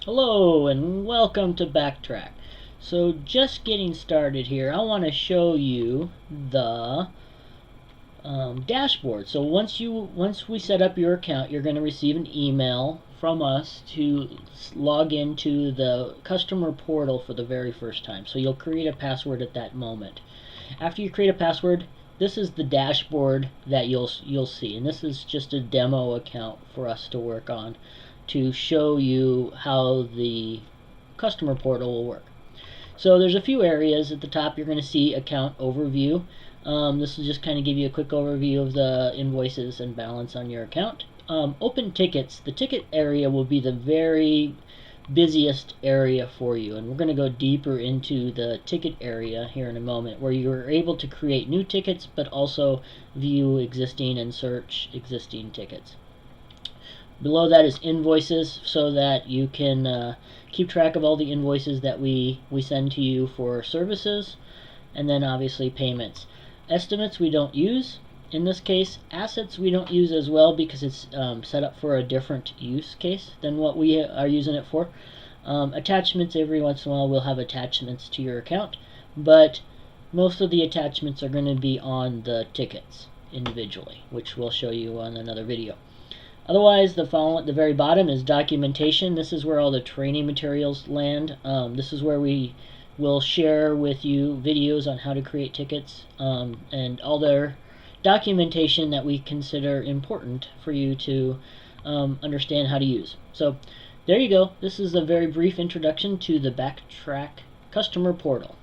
Hello and welcome to Backtrack. So just getting started here, I want to show you the dashboard. So once we set up your account, you're going to receive an email from us to log into the customer portal for the very first time. So you'll create a password at that moment. After you create a password, this is the dashboard that you'll see, and this is just a demo account for us to work on to show you how the customer portal will work. So there's a few areas at the top. You're going to see account overview. This will just kind of give you a quick overview of the invoices and balance on your account. Open tickets. The ticket area will be the very busiest area for you, and we're going to go deeper into the ticket area here in a moment, where you're able to create new tickets but also view existing and search existing tickets. Below that is invoices, so that you can keep track of all the invoices that we send to you for services, and then obviously payments. Estimates we don't use in this case. Assets we don't use as well because it's set up for a different use case than what we are using it for. Attachments, every once in a while we'll have attachments to your account, but most of the attachments are going to be on the tickets individually, which we'll show you on another video. Otherwise, the very bottom is documentation. This is where all the training materials land. This is where we will share with you videos on how to create tickets and all their documentation that we consider important for you to understand how to use. So there you go. This is a very brief introduction to the Backtrack customer portal.